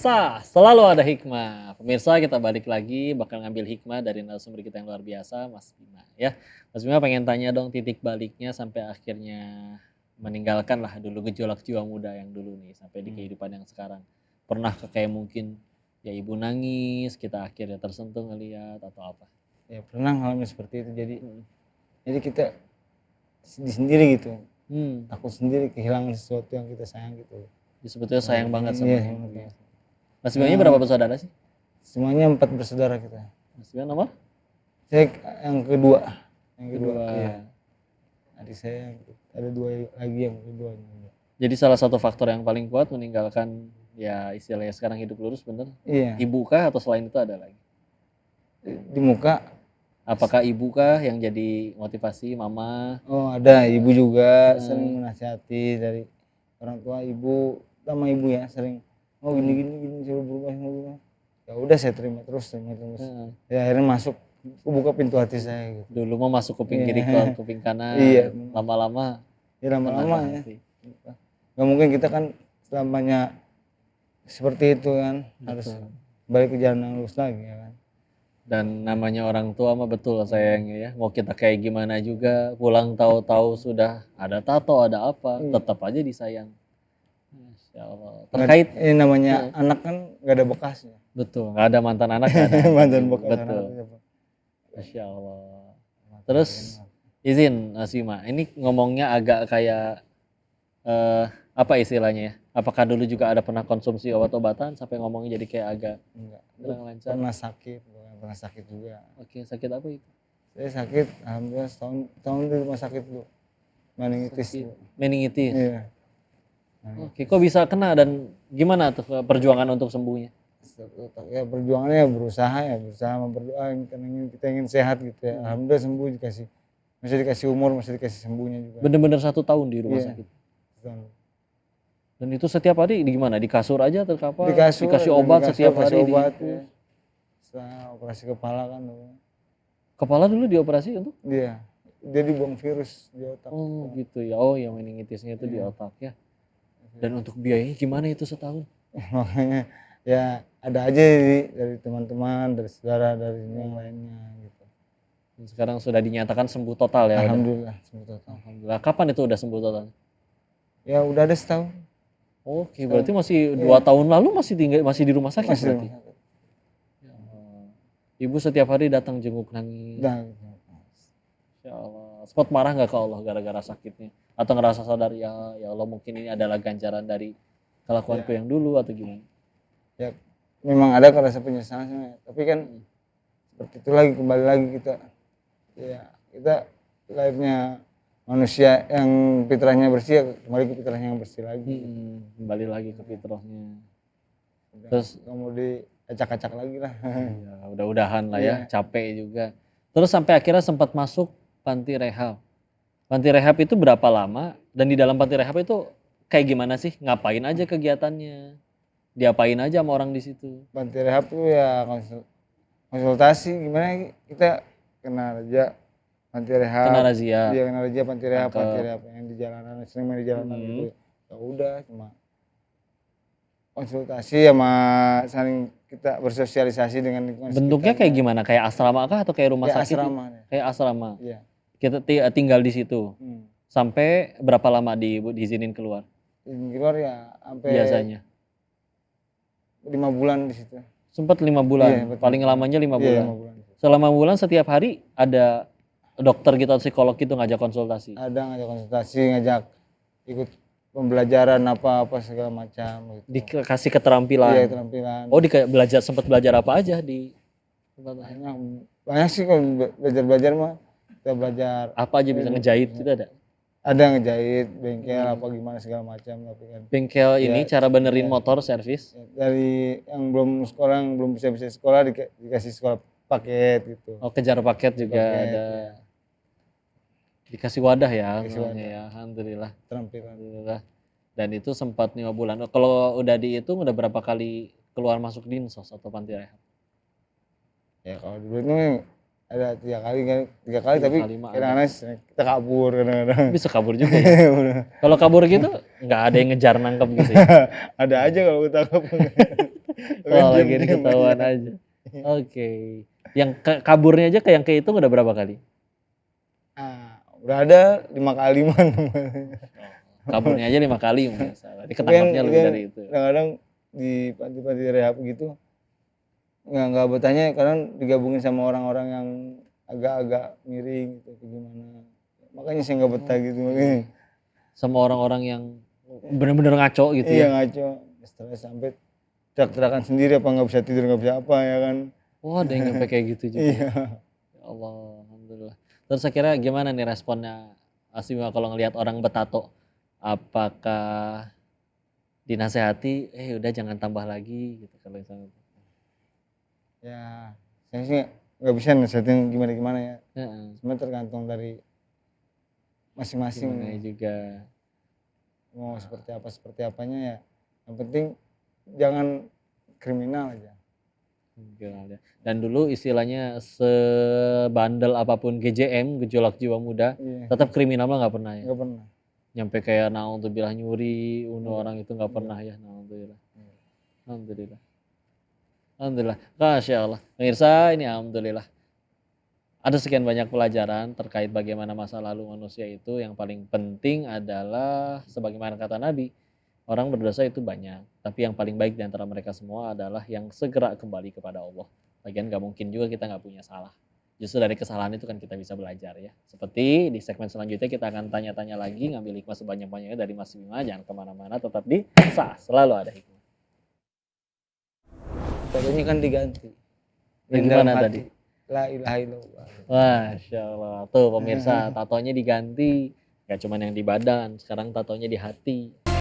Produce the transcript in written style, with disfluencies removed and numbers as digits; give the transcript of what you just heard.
biasa, selalu ada hikmah. Pemirsa, kita balik lagi bakal ngambil hikmah dari narasumber kita yang luar biasa, Mas Bima ya. Mas Bima pengen tanya dong titik baliknya sampai akhirnya meninggalkan lah dulu gejolak jiwa muda yang dulu nih sampai di kehidupan yang sekarang. Pernah kayak mungkin ya ibu nangis, kita akhirnya tersentuh ngelihat atau apa? Ya pernah ngalamin seperti itu, jadi Hmm. kita sedih sendiri gitu, Hmm. takut sendiri kehilangan sesuatu yang kita sayang gitu. Jadi sebetulnya sayang banget sama Iya, ibu. banget. Mas Bimanya berapa bersaudara sih? Semuanya 4 bersaudara kita. Mas Bima nomor? Saya yang kedua. Kedua. Iya. Adik saya ada 2 lagi yang kedua. Jadi salah satu faktor yang paling kuat meninggalkan ya istilahnya sekarang hidup lurus bener. Iya. Ibu kah atau selain itu ada lagi? Di muka. Apakah ibu kah yang jadi motivasi mama? Oh ada, ibu juga sering menasihati dari orang tua. Ibu sama ibu ya sering gini suruh berubah. Ya udah saya terima terus. Ya akhirnya masuk, buka pintu hati saya gitu. Dulu mau masuk kuping kiri ke kuping kanan. Iya. Lama-lama. Ya lama-lama ya. Gak mungkin kita kan selamanya seperti itu kan. Harus balik ke jalan yang lurus lagi ya kan. Dan namanya orang tua mah betul sayangnya ya. Mau kita kayak gimana juga, pulang tahu-tahu sudah ada tato, ada apa, tetap aja disayang. Masya Allah. Terkait ini namanya anak kan gak ada bekasnya. Betul, nggak ada mantan anak, nggak ada. Mantan bekas Betul. anak. Masya Allah. Terus izin Mas Bima, ini ngomongnya agak kayak apa istilahnya ya? Apakah dulu juga ada pernah konsumsi obat-obatan sampai ngomongnya jadi kayak agak Enggak. kurang lancar? Pernah sakit juga. Oke, sakit apa itu? Saya sakit, alhamdulillah setahun di rumah sakit dulu. Meningitis. Meningitis. Iya. Oke, kok bisa kena dan gimana tuh perjuangan untuk sembuhnya? Ya perjuangannya berusaha berdoa karena kita ingin sehat gitu ya. Alhamdulillah sembuh, masih dikasih umur, masih dikasih sembuhnya juga. Bener-bener 1 tahun di rumah sakit. Dan itu setiap hari di gimana? Di kasur aja atau apa? Dikasih obat setiap hari. Obat, ya. Setelah operasi kepala kan. Kepala dulu dioperasi untuk? Iya. Dia dibuang virus di otak. Oh gitu ya. Oh yang meningitisnya itu di otak ya. Dan untuk biayanya gimana itu setahun? Makanya ya ada aja dari teman-teman, dari saudara, dari yang lainnya gitu. Dan sekarang sudah dinyatakan sembuh total ya? Alhamdulillah sembuh total. Alhamdulillah. Kapan itu udah sembuh total? Ya udah ada setahun. Oke, berarti masih 2 tahun lalu masih di rumah sakit berarti? Ya, ibu setiap hari datang jenguk nangis. Ya Allah. Sempat marah nggak ke Allah gara-gara sakitnya? Atau ngerasa sadar ya Allah mungkin ini adalah ganjaran dari kelakuanku yang dulu atau gimana? Ya memang ada rasa penyesalan, tapi kan seperti itu lagi, kembali lagi kita lahirnya manusia yang fitrahnya bersih, ya kembali ke fitrahnya yang bersih lagi. Kembali lagi ke fitrahnya. Terus kamu diacak-acak lagi lah. Ya, udah-udahan lah ya, capek juga. Terus sampai akhirnya sempat masuk panti rehab. Panti rehab itu berapa lama? Dan di dalam panti rehab itu kayak gimana sih? Ngapain aja kegiatannya? Diapain aja sama orang di situ? Panti rehab tuh ya konsultasi, gimana kita kena raja panti rehab. Kena razia. Iya kena razia panti rehab yang di jalanan, sering main di jalanan gitu. Ya udah cuma konsultasi sama saling kita bersosialisasi dengan lingkungan. Bentuknya kayak gimana? Kayak asrama kah atau kayak rumah sakit? Asrama. Kayak asrama. Iya. Kita tinggal di situ. Sampai berapa lama diizinin keluar? Izin keluar ya sampai biasanya 5 bulan di situ. Sempat 5 bulan. Iya, paling lamanya 5 bulan. 5 bulan. Selama bulan setiap hari ada dokter gitu atau psikolog gitu ngajak konsultasi. Ada ngajak konsultasi, ngajak ikut pembelajaran apa segala macam gitu. Dikasih keterampilan. Iya, keterampilan. Oh, sempat belajar apa aja di tempat? Banyak sih kalau belajar mah. Kita belajar apa aja, bisa ngejahit gitu ada? Ada ngejahit, bengkel apa gimana segala macam, tapi kan. Bengkel ini cara benerin motor servis. Dari yang belum sekolah, yang belum bisa sekolah dikasih sekolah paket gitu. Oh, kejar paket juga ada. Ya. Dikasih wadah ya, ya. Alhamdulillah. Alhamdulillah. Dan itu sempat 5 bulan. Kalau udah dihitung udah berapa kali keluar masuk dinsos atau panti rehab? Ya kalau dulu itu ada 3 kali tapi kadang-kadang kita kabur kadang-kadang. Bisa kabur juga ya? Kalau kabur gitu nggak ada yang ngejar nangkep gitu ya? Ada aja kalau ketangkep. Oh, lagi Diam-diam ketahuan aja. aja. Oke. Yang kaburnya aja yang kehitung udah berapa kali? Udah ada 5 kali man. Kaburnya aja 5 kali pemirsa. Berarti Tapi ketangkapnya lebih kan dari itu. kadang-kadang di panti-panti rehab gitu nggak betahnya kadang digabungin sama orang-orang yang agak-agak miring gitu atau gimana. Makanya saya nggak betah gitu makanya. Sama orang-orang yang bener-bener ngaco gitu Iya ya. ngaco, stres sampai teriak-teriakan sendiri apa nggak bisa tidur nggak bisa apa ya kan. Wah, ada yang nyampe kayak gitu juga ya. Iya. Ya Allah, alhamdulillah. Terus akhirnya gimana nih responnya Asbima kalau ngelihat orang betato? Apakah dinasehati, udah jangan tambah lagi gitu kalau misalnya. Ya, saya sih nggak bisa nasihatin gimana-gimana ya. Heeh, Semua tergantung dari masing-masing gimana juga. mau seperti apanya ya. Yang penting jangan kriminal aja. Gimana. Dan dulu istilahnya sebandel apapun GJM, gejolak jiwa muda, Iya, tetap kriminal mah nggak pernah ya. nggak pernah. Nyampe kayak naudzubillah nyuri, bunuh Enggak. orang itu nggak pernah ya, naudzubillah. Enggak. Alhamdulillah. Alhamdulillah. Masya Allah. Pemirsa, ini alhamdulillah. Ada sekian banyak pelajaran terkait bagaimana masa lalu manusia itu. Yang paling penting adalah sebagaimana kata Nabi, orang berdosa itu banyak, tapi yang paling baik di antara mereka semua adalah yang segera kembali kepada Allah. Lagian nggak mungkin juga kita nggak punya salah. Justru dari kesalahan itu kan kita bisa belajar ya. Seperti di segmen selanjutnya kita akan tanya-tanya lagi, ngambil hikmah sebanyak-banyaknya dari Mas Bima. Jangan kemana-mana, tetap di Sah, selalu ada hikmah. Pokoknya kan diganti. Yang Yang dalam gimana hati, tadi? La ilaha illallah. Masya Allah. Tuh pemirsa, tatonya diganti. Gak cuma yang di badan, sekarang tatonya di hati.